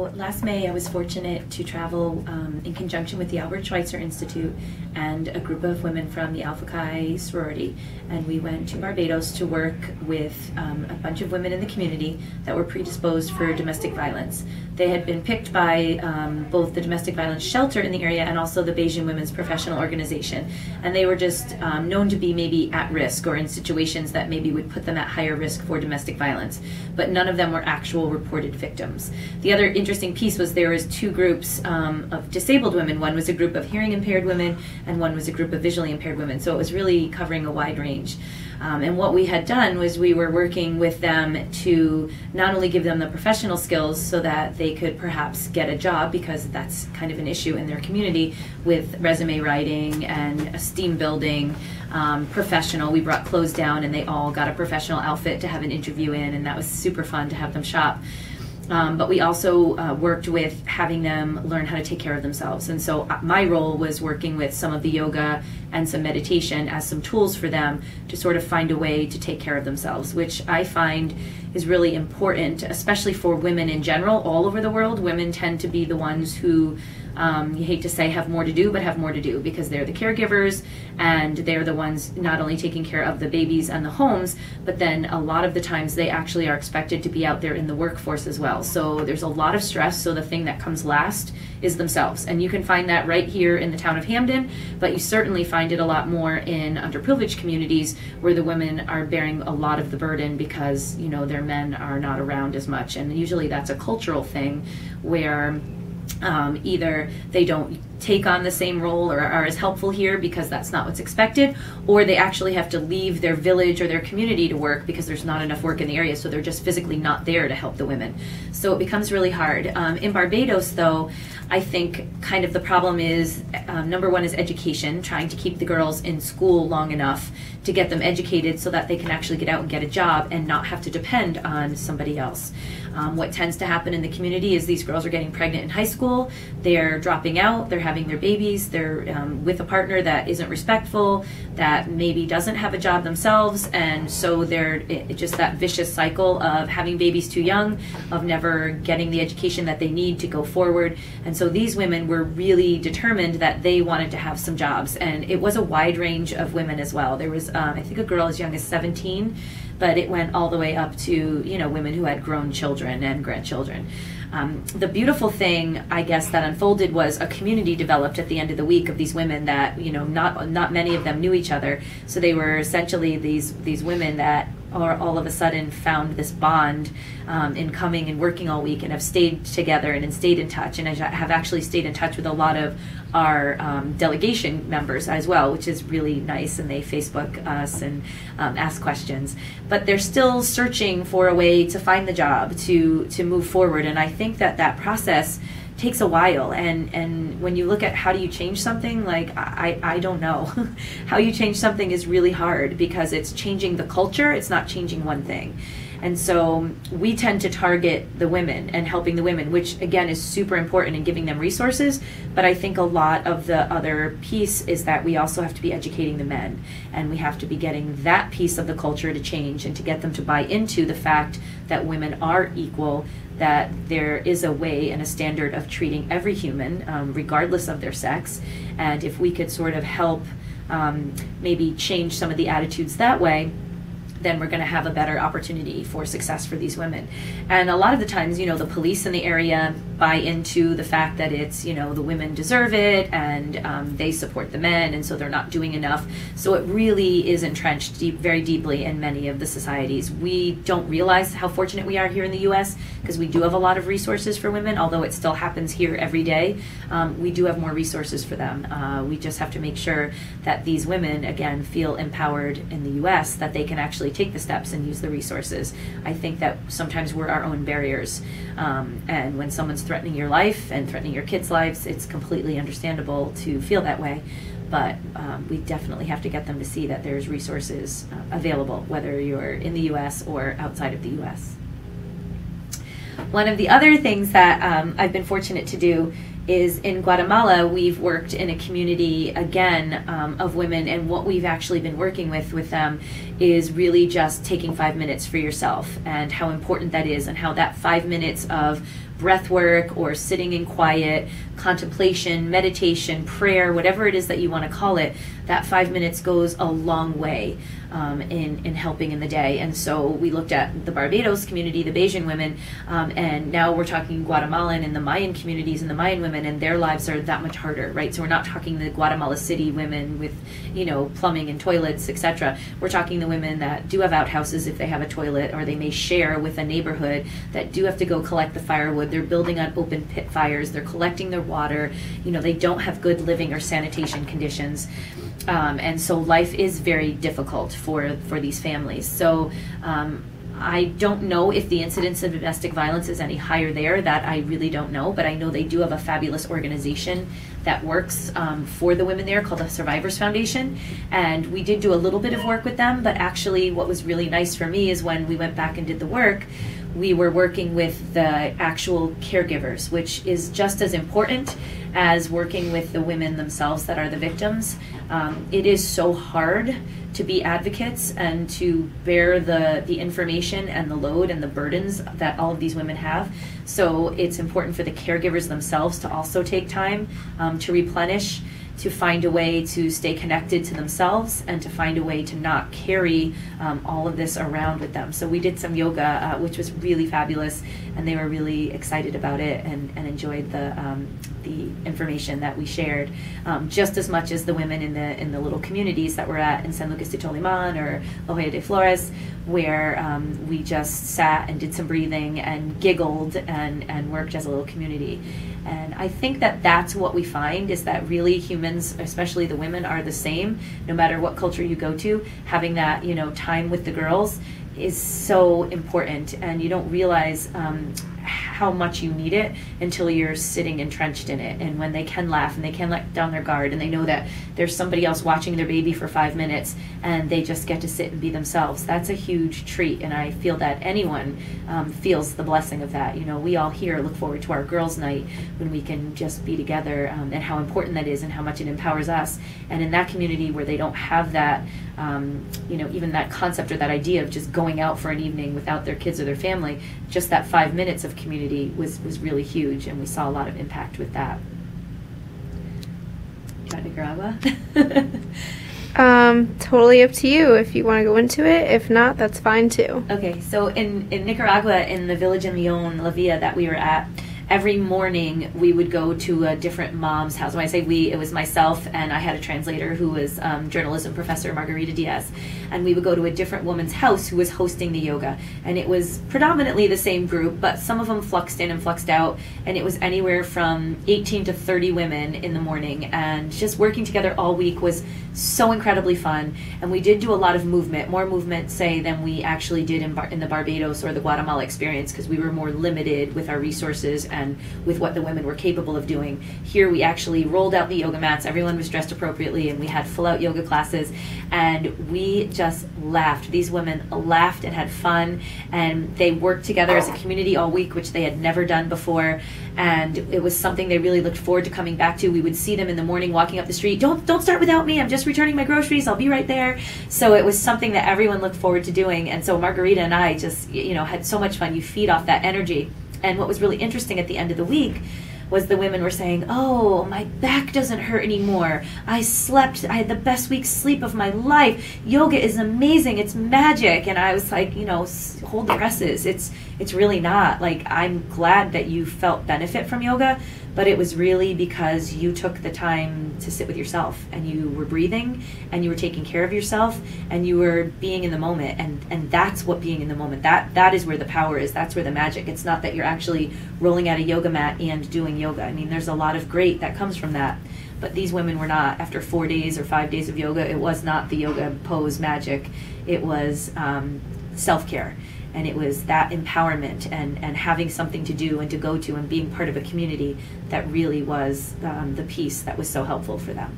So last May I was fortunate to travel in conjunction with the Albert Schweitzer Institute and a group of women from the Alpha Chi sorority, and we went to Barbados to work with a bunch of women in the community that were predisposed for domestic violence. They had been picked by both the domestic violence shelter in the area and also the Bayesian Women's Professional Organization, and they were just known to be maybe at risk or in situations that maybe would put them at higher risk for domestic violence, but none of them were actual reported victims. The other interesting piece was there was two groups of disabled women. One was a group of hearing impaired women and one was a group of visually impaired women, so it was really covering a wide range. And what we had done was we were working with them to not only give them the professional skills so that they could perhaps get a job, because that's kind of an issue in their community with resume writing and esteem building, professional. We brought clothes down and they all got a professional outfit to have an interview in, and that was super fun to have them shop. But we also worked with having them learn how to take care of themselves. And so my role was working with some of the yoga and some meditation as some tools for them to sort of find a way to take care of themselves, which I find is really important, especially for women in general all over the world. Women tend to be the ones who, you hate to say have more to do, but have more to do, because they're the caregivers and they're the ones not only taking care of the babies and the homes, but then a lot of the times they actually are expected to be out there in the workforce as well. So there's a lot of stress, so the thing that comes last is themselves. And you can find that right here in the town of Hamden, but you certainly find it a lot more in underprivileged communities where the women are bearing a lot of the burden because, you know, their men are not around as much. And usually that's a cultural thing where either they don't take on the same role or are as helpful here because that's not what's expected, or they actually have to leave their village or their community to work because there's not enough work in the area, so they're just physically not there to help the women. So it becomes really hard. In Barbados, though, I think kind of the problem is, number one is education, trying to keep the girls in school long enough to get them educated so that they can actually get out and get a job and not have to depend on somebody else. What tends to happen in the community is these girls are getting pregnant in high school, they're dropping out, they're having their babies, they're with a partner that isn't respectful, that maybe doesn't have a job themselves, and so they're just that vicious cycle of having babies too young, of never getting the education that they need to go forward. And so these women were really determined that they wanted to have some jobs, and it was a wide range of women as well. There was I think a girl as young as 17, but it went all the way up to, you know, women who had grown children and grandchildren. The beautiful thing, I guess, that unfolded was a community developed at the end of the week of these women that, you know, not many of them knew each other. So they were essentially these women that all of a sudden found this bond in coming and working all week and have stayed together and stayed in touch, and have actually stayed in touch with a lot of our delegation members as well, which is really nice, and they Facebook us and ask questions. But they're still searching for a way to find the job, to move forward, and I think that process takes a while, and when you look at how do you change something, like I don't know. How you change something is really hard because it's changing the culture, it's not changing one thing. And so we tend to target the women and helping the women, which again is super important in giving them resources, but I think a lot of the other piece is that we also have to be educating the men, and we have to be getting that piece of the culture to change and to get them to buy into the fact that women are equal, that there is a way and a standard of treating every human regardless of their sex. And if we could sort of help maybe change some of the attitudes that way, then we're going to have a better opportunity for success for these women. And a lot of the times, you know, the police in the area buy into the fact that it's, you know, the women deserve it, and they support the men, and so they're not doing enough. So it really is entrenched very deeply in many of the societies. We don't realize how fortunate we are here in the U.S. because we do have a lot of resources for women, although it still happens here every day. We do have more resources for them. We just have to make sure that these women, again, feel empowered in the U.S., that they can actually take the steps and use the resources. I think that sometimes we're our own barriers, and when someone's threatening your life and threatening your kids' lives, it's completely understandable to feel that way. But we definitely have to get them to see that there's resources available, whether you're in the U.S. or outside of the U.S. One of the other things that I've been fortunate to do is in Guatemala, we've worked in a community, again, of women, and what we've actually been working with them is really just taking 5 minutes for yourself, and how important that is, and how that 5 minutes of breath work or sitting in quiet, contemplation, meditation, prayer, whatever it is that you want to call it, that 5 minutes goes a long way in helping in the day. And so we looked at the Barbados community, the Bajan women, and now we're talking Guatemalan and the Mayan communities and the Mayan women, and their lives are that much harder, right? So we're not talking the Guatemala City women with, plumbing and toilets, etc. We're talking the women that do have outhouses if they have a toilet, or they may share with a neighborhood, that do have to go collect the firewood. They're building on open pit fires. They're collecting their water. They don't have good living or sanitation conditions. And so life is very difficult for these families. So I don't know if the incidence of domestic violence is any higher there. That I really don't know, but I know they do have a fabulous organization that works for the women there called the Survivors Foundation. And we did do a little bit of work with them, but actually what was really nice for me is when we went back and did the work, we were working with the actual caregivers, which is just as important as working with the women themselves that are the victims. It is so hard to be advocates and to bear the information and the load and the burdens that all of these women have. So it's important for the caregivers themselves to also take time to replenish, to find a way to stay connected to themselves, and to find a way to not carry all of this around with them. So we did some yoga, which was really fabulous, and they were really excited about it and enjoyed the information that we shared, just as much as the women in the little communities that we're at in San Lucas de Toliman or La Jolla de Flores, where we just sat and did some breathing and giggled and worked as a little community. And I think that that's what we find, is that really humans, especially the women, are the same no matter what culture you go to. Having that time with the girls is so important, and you don't realize how much you need it until you're sitting entrenched in it. And when they can laugh and they can let down their guard, and they know that there's somebody else watching their baby for 5 minutes, and they just get to sit and be themselves, that's a huge treat. And I feel that anyone feels the blessing of that. We all here look forward to our girls' night when we can just be together, and how important that is and how much it empowers us. And in that community where they don't have that, even that concept or that idea of just going out for an evening without their kids or their family, just that 5 minutes of community was really huge, and we saw a lot of impact with that. Do you want Nicaragua? Totally up to you if you want to go into it. If not, that's fine too. Okay, so in Nicaragua, in the village in Leon, La Villa, that we were at, every morning we would go to a different mom's house. When I say we, it was myself, and I had a translator who was journalism professor Margarita Diaz, and we would go to a different woman's house who was hosting the yoga. And it was predominantly the same group, but some of them fluxed in and fluxed out, and it was anywhere from 18 to 30 women in the morning, and just working together all week was so incredibly fun. And we did do a lot of movement, more movement, say, than we actually did in the Barbados or the Guatemala experience, because we were more limited with our resources and with what the women were capable of doing. Here we actually rolled out the yoga mats, everyone was dressed appropriately, and we had full-out yoga classes, and we just laughed. These women laughed and had fun, and they worked together as a community all week, which they had never done before, and it was something they really looked forward to coming back to. We would see them in the morning walking up the street. Don't start without me, I'm just returning my groceries, I'll be right there. So it was something that everyone looked forward to doing, and so Margarita and I just had so much fun. You feed off that energy. And what was really interesting at the end of the week was the women were saying, oh, my back doesn't hurt anymore. I had the best week's sleep of my life. Yoga is amazing, it's magic. And I was like, hold the presses. It's really not. Like, I'm glad that you felt benefit from yoga, but it was really because you took the time to sit with yourself, and you were breathing, and you were taking care of yourself, and you were being in the moment. And that's what being in the moment, that is where the power is. That's where the magic. It's not that you're actually rolling out a yoga mat and doing yoga. I mean, there's a lot of great that comes from that. But these women were not. After 4 days or 5 days of yoga, it was not the yoga pose magic. It was self-care. And it was that empowerment and having something to do and to go to and being part of a community that really was the piece that was so helpful for them.